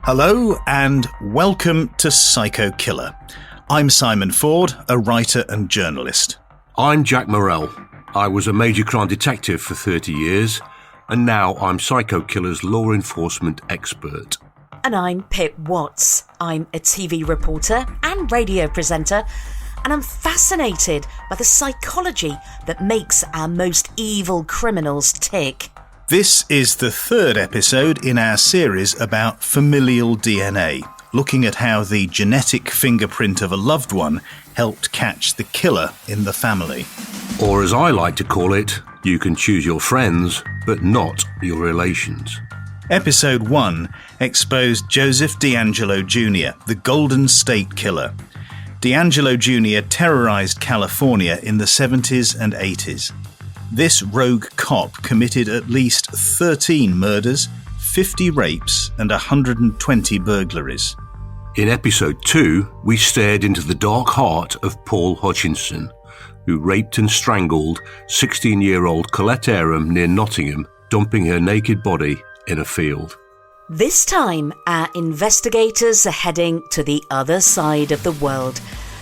Hello and welcome to Psycho Killer. I'm Simon Ford, a writer and journalist. I'm Jack Morrell. I was a major crime detective for 30 years, and now I'm Psycho Killer's law enforcement expert. And I'm Pip Watts. I'm a TV reporter and radio presenter, and I'm fascinated by the psychology that makes our most evil criminals tick. This is the third episode in our series about familial DNA, looking at how the genetic fingerprint of a loved one helped catch the killer in the family. Or as I like to call it, you can choose your friends, but not your relations. Episode 1 exposed Joseph DeAngelo Jr., the Golden State Killer. DeAngelo Jr. terrorized California in the 70s and 80s. This rogue cop committed at least 13 murders, 50 rapes, and 120 burglaries. In episode 2, we stared into the dark heart of Paul Hutchinson, who raped and strangled 16-year-old Colette Aram near Nottingham, dumping her naked body in a field. This time, our investigators are heading to the other side of the world,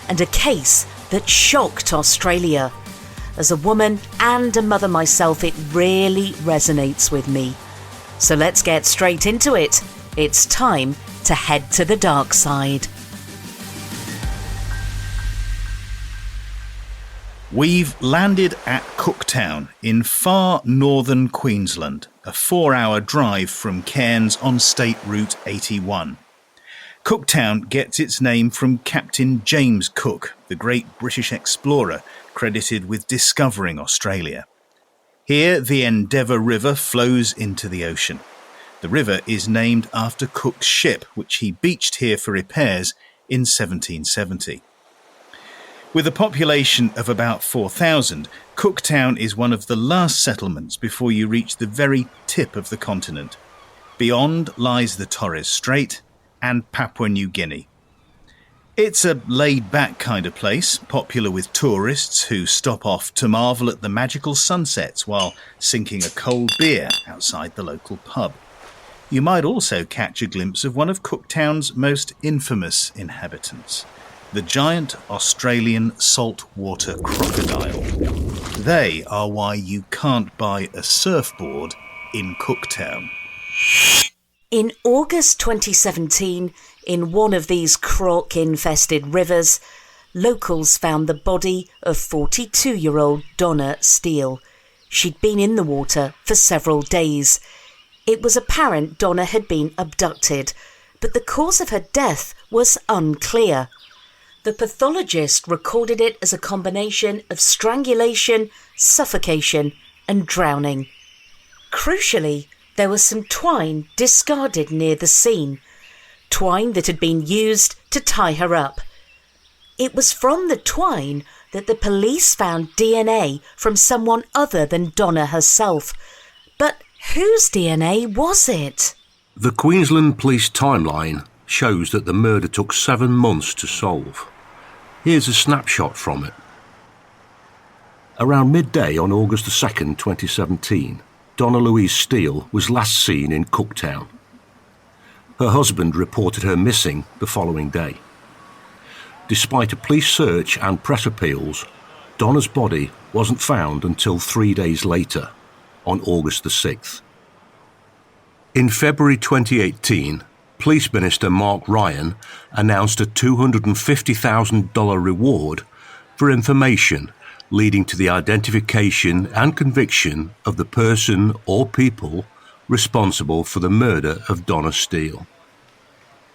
and a case that shocked Australia. As a woman and a mother myself, it really resonates with me. So let's get straight into it. It's time to head to the dark side. We've landed at Cooktown in far northern Queensland, a 4-hour drive from Cairns on State Route 81. Cooktown gets its name from Captain James Cook, the great British explorer credited with discovering Australia. Here, the Endeavour River flows into the ocean. The river is named after Cook's ship, which he beached here for repairs in 1770. With a population of about 4,000, Cooktown is one of the last settlements before you reach the very tip of the continent. Beyond lies the Torres Strait and Papua New Guinea. It's a laid-back kind of place, popular with tourists who stop off to marvel at the magical sunsets while sinking a cold beer outside the local pub. You might also catch a glimpse of one of Cooktown's most infamous inhabitants, the giant Australian saltwater crocodile. They are why you can't buy a surfboard in Cooktown. In August 2017, in one of these croc-infested rivers, locals found the body of 42-year-old Donna Steele. She'd been in the water for several days. It was apparent Donna had been abducted, but the cause of her death was unclear. The pathologist recorded it as a combination of strangulation, suffocation, and drowning. Crucially, there was some twine discarded near the scene, twine that had been used to tie her up. It was from the twine that the police found DNA from someone other than Donna herself. But whose DNA was it? The Queensland Police timeline shows that the murder took 7 months to solve. Here's a snapshot from it. Around midday on August 2nd, 2017, Donna Louise Steele was last seen in Cooktown. Her husband reported her missing the following day. Despite a police search and press appeals, Donna's body wasn't found until 3 days later, on August the 6th. In February 2018, Police Minister Mark Ryan announced a $250,000 reward for information leading to the identification and conviction of the person or people responsible for the murder of Donna Steele.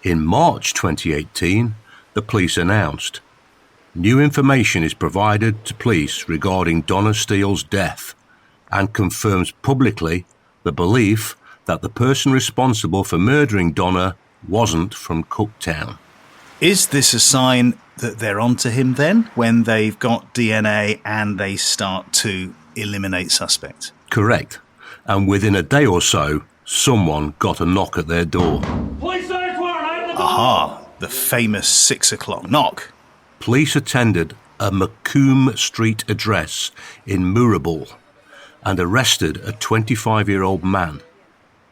In March 2018, the police announced, new information is provided to police regarding Donna Steele's death and confirms publicly the belief that the person responsible for murdering Donna wasn't from Cooktown. Is this a sign that they're onto him then, when they've got DNA and they start to eliminate suspects? Correct. And within a day or so, someone got a knock at their door. Police search warrant, open the door! Aha, the famous 6 o'clock knock. Police attended a Macomb Street address in Moorabool and arrested a 25-year-old man.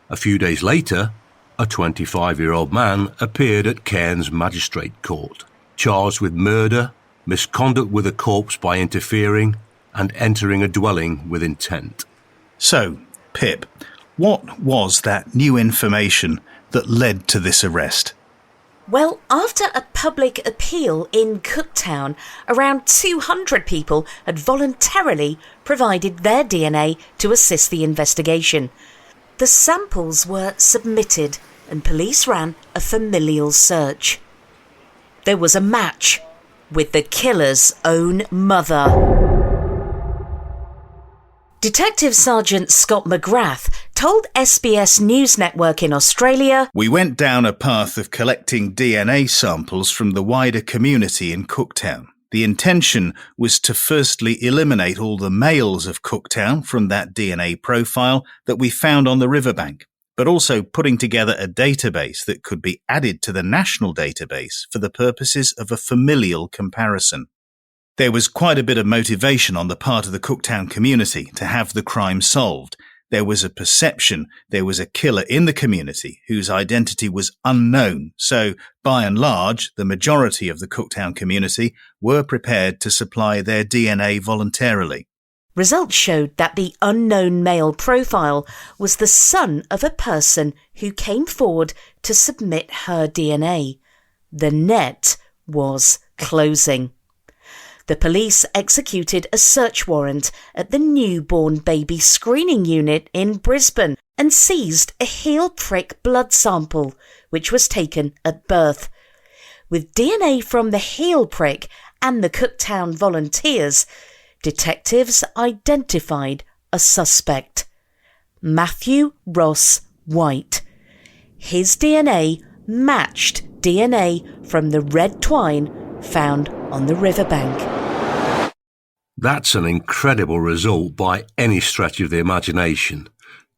A few days later, A 25-year-old man appeared at Cairns Magistrate Court, charged with murder, misconduct with a corpse by interfering, and entering a dwelling with intent. So, Pip, what was that new information that led to this arrest? Well, after a public appeal in Cooktown, around 200 people had voluntarily provided their DNA to assist the investigation. The samples were submitted and police ran a familial search. There was a match with the killer's own mother. Detective Sergeant Scott McGrath told SBS News Network in Australia, "We went down a path of collecting DNA samples from the wider community in Cooktown. The intention was to firstly eliminate all the males of Cooktown from that DNA profile that we found on the riverbank, but also putting together a database that could be added to the national database for the purposes of a familial comparison. There was quite a bit of motivation on the part of the Cooktown community to have the crime solved. There was a perception there was a killer in the community whose identity was unknown, so by and large, the majority of the Cooktown community were prepared to supply their DNA voluntarily." Results showed that the unknown male profile was the son of a person who came forward to submit her DNA. The net was closing. The police executed a search warrant at the newborn baby screening unit in Brisbane and seized a heel prick blood sample, which was taken at birth. With DNA from the heel prick and the Cooktown volunteers, detectives identified a suspect, Matthew Ross White. His DNA matched DNA from the red twine found on the riverbank. That's an incredible result by any stretch of the imagination.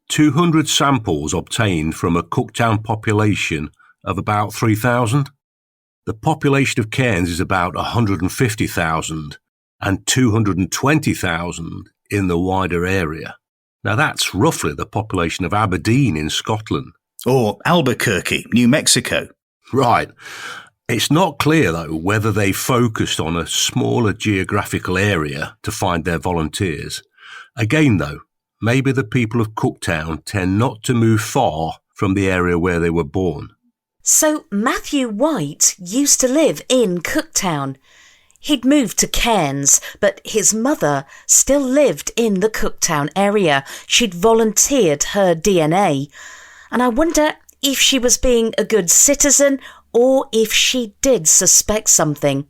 200 samples obtained from a Cooktown population of about 3,000. The population of Cairns is about 150,000 and 220,000 in the wider area. Now that's roughly the population of Aberdeen in Scotland. Or Albuquerque, New Mexico. Right. It's not clear, though, whether they focused on a smaller geographical area to find their volunteers. Again, though, maybe the people of Cooktown tend not to move far from the area where they were born. So Matthew White used to live in Cooktown. He'd moved to Cairns, but his mother still lived in the Cooktown area. She'd volunteered her DNA. And I wonder if she was being a good citizen or if she did suspect something.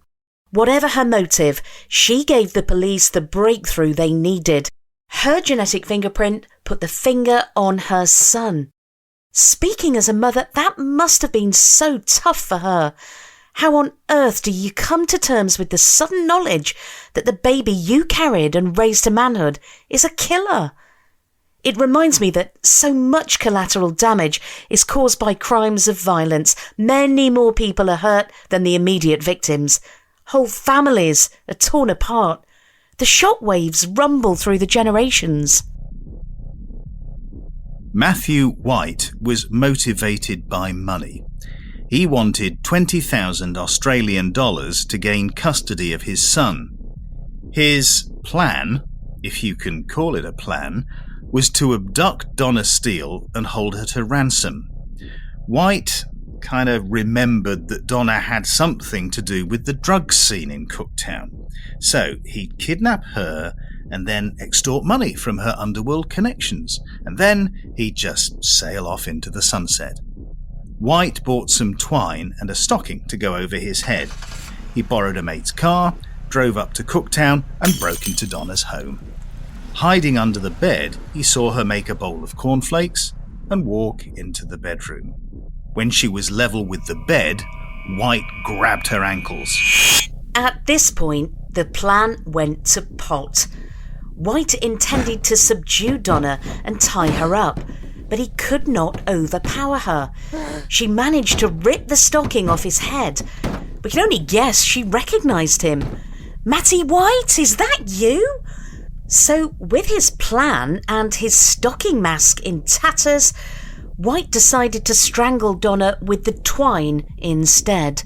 Whatever her motive, she gave the police the breakthrough they needed. Her genetic fingerprint put the finger on her son. Speaking as a mother, that must have been so tough for her. How on earth do you come to terms with the sudden knowledge that the baby you carried and raised to manhood is a killer? It reminds me that so much collateral damage is caused by crimes of violence. Many more people are hurt than the immediate victims. Whole families are torn apart. The shockwaves rumble through the generations. Matthew White was motivated by money. He wanted 20,000 Australian dollars to gain custody of his son. His plan, if you can call it a plan, was to abduct Donna Steele and hold her to ransom. White kind of remembered that Donna had something to do with the drugs scene in Cooktown. So he'd kidnap her and then extort money from her underworld connections. And then he'd just sail off into the sunset. White bought some twine and a stocking to go over his head. He borrowed a mate's car, drove up to Cooktown and broke into Donna's home. Hiding under the bed, he saw her make a bowl of cornflakes and walk into the bedroom. When she was level with the bed, White grabbed her ankles. At this point, the plan went to pot. White intended to subdue Donna and tie her up, but he could not overpower her. She managed to rip the stocking off his head. We can only guess she recognised him. "Matty White, is that you?" So, with his plan and his stocking mask in tatters, White decided to strangle Donna with the twine instead.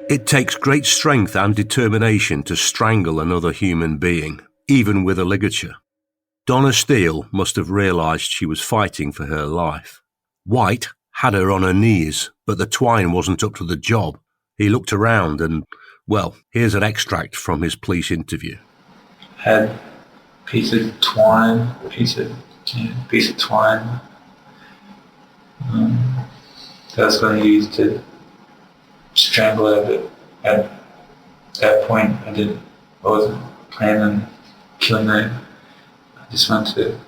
It takes great strength and determination to strangle another human being, even with a ligature. Donna Steele must have realised she was fighting for her life. White had her on her knees, but the twine wasn't up to the job. He looked around and, well, here's an extract from his police interview. Had a piece of twine that was going to use to strangle her, but at that point I wasn't planning on killing her. I just wanted to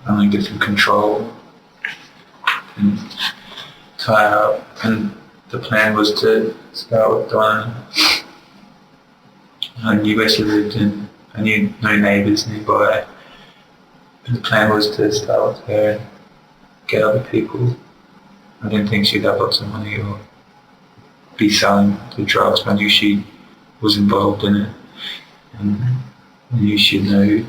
only get some control and tie her up, and the plan was to start with Donna. I knew where she lived and I knew no neighbours nearby. And the plan was to start with her and get other people. I didn't think she'd have lots of money or be selling the drugs. I knew she was involved in it, and I knew she'd know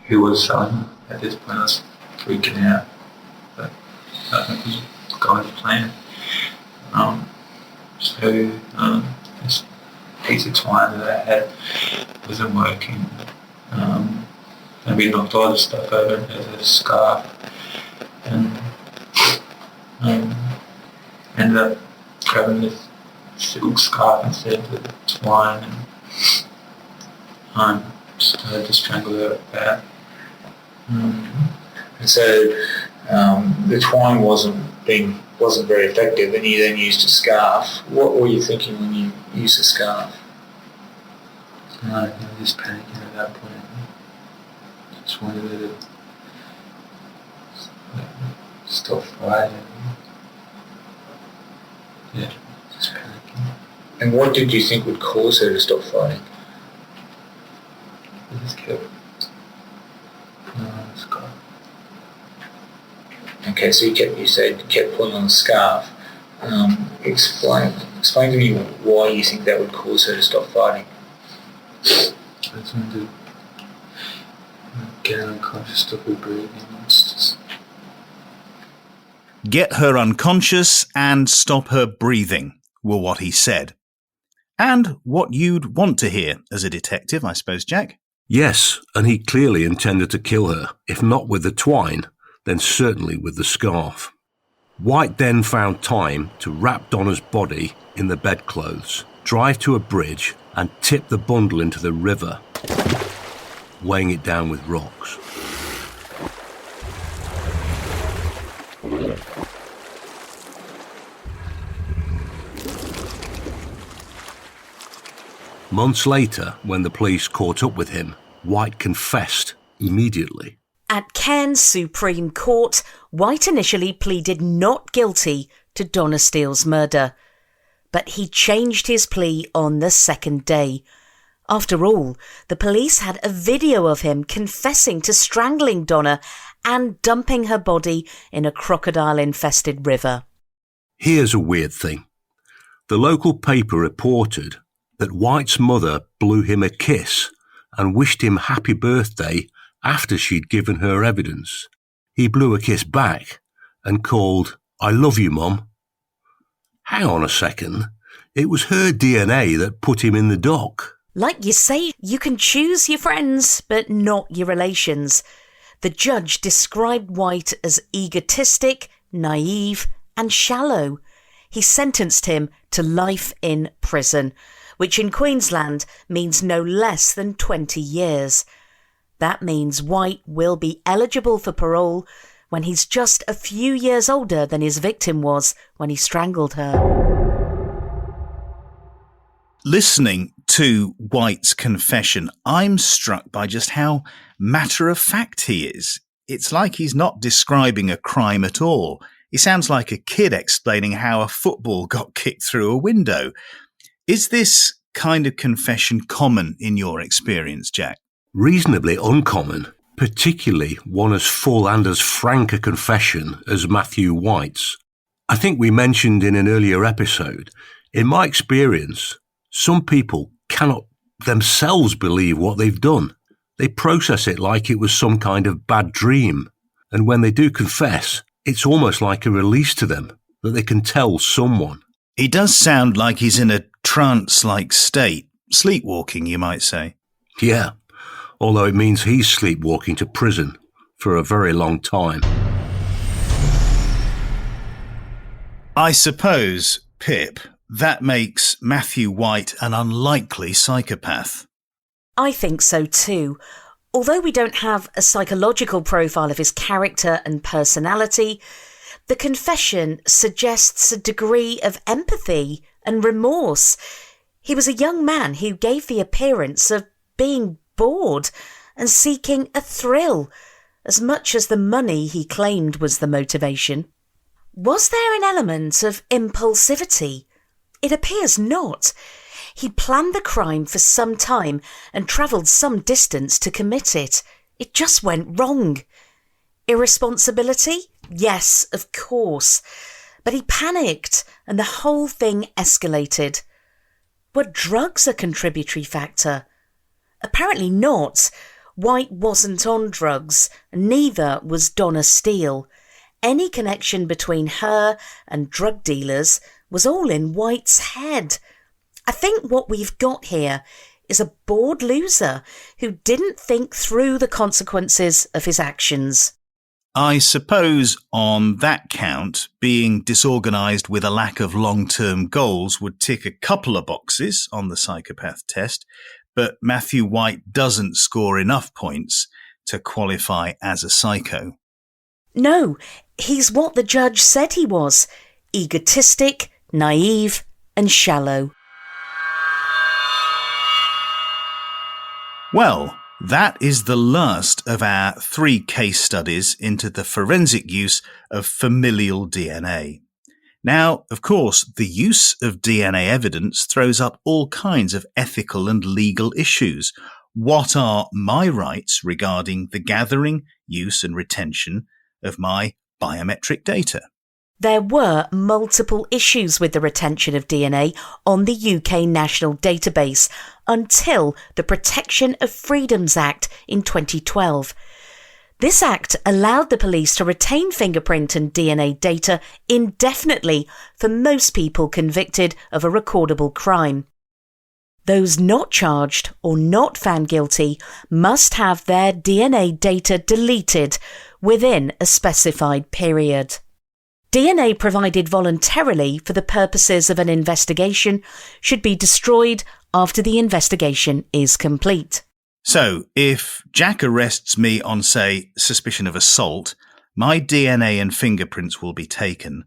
who was selling them. At this point I was freaking out, but that was God's plan. This piece of twine that I had wasn't working, and we knocked all the stuff over as a scarf, and ended up grabbing this silk scarf instead of the twine, and started to strangle her with that. And so the twine wasn't very effective, and you then used a scarf. What were you thinking when you used a scarf? I was just panicking at that point. I just wanted her to stop fighting. Yeah, just panicking. And what did you think would cause her to stop fighting? I just kept. Okay, so you kept pulling on the scarf. Explain to me why you think that would cause her to stop fighting. I just wanted to get her unconscious, stop her breathing. Get her unconscious and stop her breathing were what he said. And what you'd want to hear as a detective, I suppose, Jack? Yes, and he clearly intended to kill her, if not with the twine, then certainly with the scarf. White then found time to wrap Donna's body in the bedclothes, drive to a bridge and tip the bundle into the river, weighing it down with rocks. Months later, when the police caught up with him, White confessed immediately. At Cairns Supreme Court, White initially pleaded not guilty to Donna Steele's murder, but he changed his plea on the second day. After all, the police had a video of him confessing to strangling Donna and dumping her body in a crocodile-infested river. Here's a weird thing. The local paper reported that White's mother blew him a kiss and wished him happy birthday after she'd given her evidence. He blew a kiss back and called, "I love you, Mum." Hang on a second. It was her DNA that put him in the dock. Like you say, you can choose your friends, but not your relations. The judge described White as egotistic, naive, and shallow. He sentenced him to life in prison, which in Queensland means no less than 20 years. That means White will be eligible for parole when he's just a few years older than his victim was when he strangled her. Listening to White's confession, I'm struck by just how matter-of-fact he is. It's like he's not describing a crime at all. He sounds like a kid explaining how a football got kicked through a window. Is this kind of confession common in your experience, Jack? Reasonably uncommon, particularly one as full and as frank a confession as Matthew White's. I think we mentioned in an earlier episode, in my experience, some people cannot themselves believe what they've done. They process it like it was some kind of bad dream. And when they do confess, it's almost like a release to them that they can tell someone. He does sound like he's in a trance-like state. Sleepwalking, you might say. Yeah, although it means he's sleepwalking to prison for a very long time. I suppose, Pip, that makes Matthew White an unlikely psychopath. I think so too. Although we don't have a psychological profile of his character and personality, the confession suggests a degree of empathy and remorse. He was a young man who gave the appearance of being bored and seeking a thrill, as much as the money he claimed was the motivation. Was there an element of impulsivity? It appears not. He planned the crime for some time and travelled some distance to commit it. It just went wrong. Irresponsibility? Yes, of course. But he panicked and the whole thing escalated. Were drugs a contributory factor? Apparently not. White wasn't on drugs, neither was Donna Steele. Any connection between her and drug dealers was all in White's head. I think what we've got here is a bored loser who didn't think through the consequences of his actions. I suppose on that count, being disorganised with a lack of long-term goals would tick a couple of boxes on the psychopath test, but Matthew White doesn't score enough points to qualify as a psycho. No, he's what the judge said he was: egotistic, naive and shallow. Well, that is the last of our 3 case studies into the forensic use of familial DNA. Now, of course, the use of DNA evidence throws up all kinds of ethical and legal issues. What are my rights regarding the gathering, use and retention of my biometric data? There were multiple issues with the retention of DNA on the UK National Database until the Protection of Freedoms Act in 2012. This act allowed the police to retain fingerprint and DNA data indefinitely for most people convicted of a recordable crime. Those not charged or not found guilty must have their DNA data deleted within a specified period. DNA provided voluntarily for the purposes of an investigation should be destroyed after the investigation is complete. So, if Jack arrests me on, say, suspicion of assault, my DNA and fingerprints will be taken.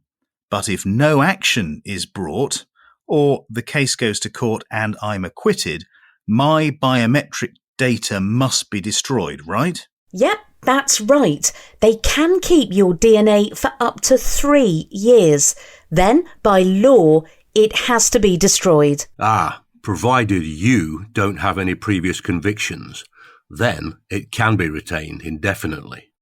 But if no action is brought, or the case goes to court and I'm acquitted, my biometric data must be destroyed, right? Yep, that's right. They can keep your DNA for up to 3 years. Then, by law, it has to be destroyed. Provided you don't have any previous convictions, then it can be retained indefinitely.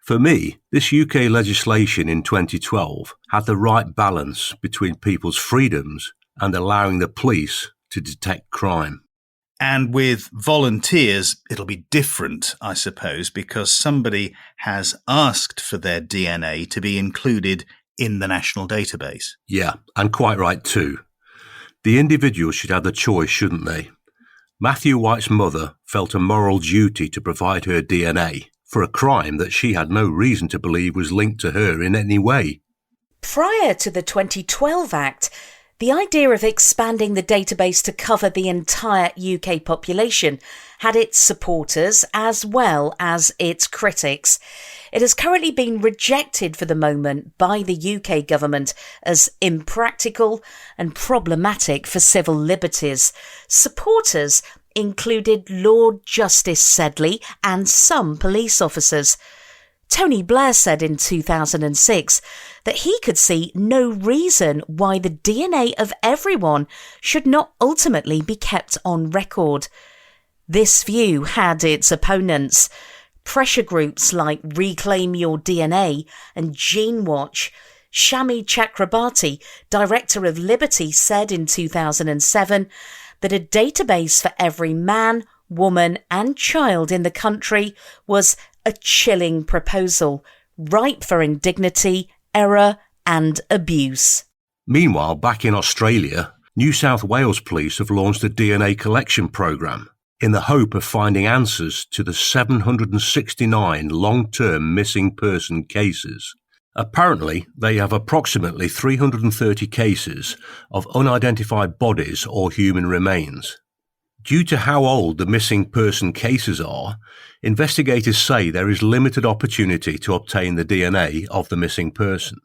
For me, this UK legislation in 2012 had the right balance between people's freedoms and allowing the police to detect crime. And with volunteers, it'll be different, I suppose, because somebody has asked for their DNA to be included in the national database. Yeah, and quite right too. The individual should have the choice, shouldn't they? Matthew White's mother felt a moral duty to provide her DNA for a crime that she had no reason to believe was linked to her in any way. Prior to the 2012 Act, the idea of expanding the database to cover the entire UK population had its supporters as well as its critics. It has currently been rejected for the moment by the UK government as impractical and problematic for civil liberties. Supporters included Lord Justice Sedley and some police officers. Tony Blair said in 2006 that he could see no reason why the DNA of everyone should not ultimately be kept on record. This view had its opponents. Pressure groups like Reclaim Your DNA and Gene Watch. Shami Chakrabarti, director of Liberty, said in 2007, that a database for every man, woman and child in the country was a chilling proposal, ripe for indignity, error and abuse. Meanwhile, back in Australia, New South Wales Police have launched a DNA collection programme in the hope of finding answers to the 769 long-term missing person cases. Apparently, they have approximately 330 cases of unidentified bodies or human remains. Due to how old the missing person cases are, investigators say there is limited opportunity to obtain the DNA of the missing person,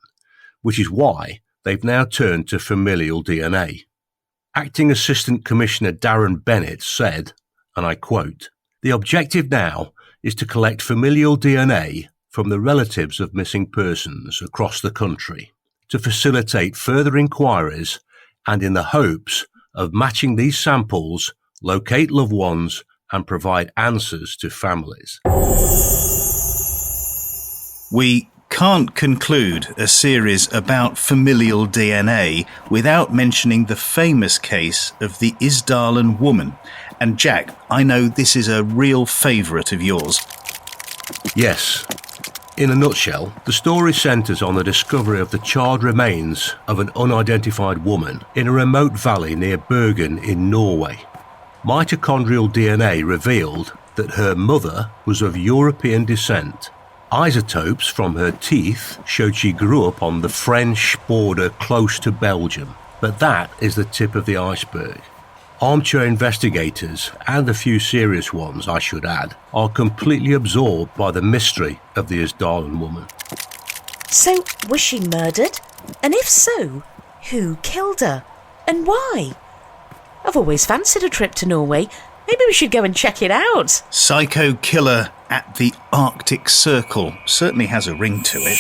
which is why they've now turned to familial DNA. Acting Assistant Commissioner Darren Bennett said, and I quote, "The objective now is to collect familial DNA from the relatives of missing persons across the country to facilitate further inquiries and in the hopes of matching these samples, locate loved ones and provide answers to families." We can't conclude a series about familial DNA without mentioning the famous case of the Isdalen woman. And Jack, I know this is a real favourite of yours. Yes. In a nutshell, the story centres on the discovery of the charred remains of an unidentified woman in a remote valley near Bergen in Norway. Mitochondrial DNA revealed that her mother was of European descent. Isotopes from her teeth showed she grew up on the French border close to Belgium. But that is the tip of the iceberg. Armchair investigators, and a few serious ones I should add, are completely absorbed by the mystery of the Isdalen woman. So, was she murdered? And if so, who killed her? And why? I've always fancied a trip to Norway. Maybe we should go and check it out. Psycho killer at the Arctic Circle certainly has a ring to it.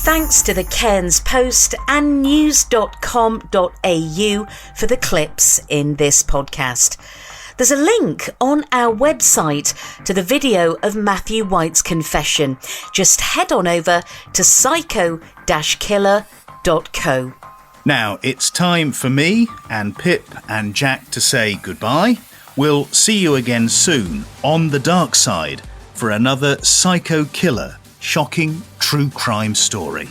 Thanks to the Cairns Post and news.com.au for the clips in this podcast. There's a link on our website to the video of Matthew White's confession. Just head on over to psycho-killer.co. Now it's time for me and Pip and Jack to say goodbye. We'll see you again soon on the dark side for another psycho killer, shocking true crime story.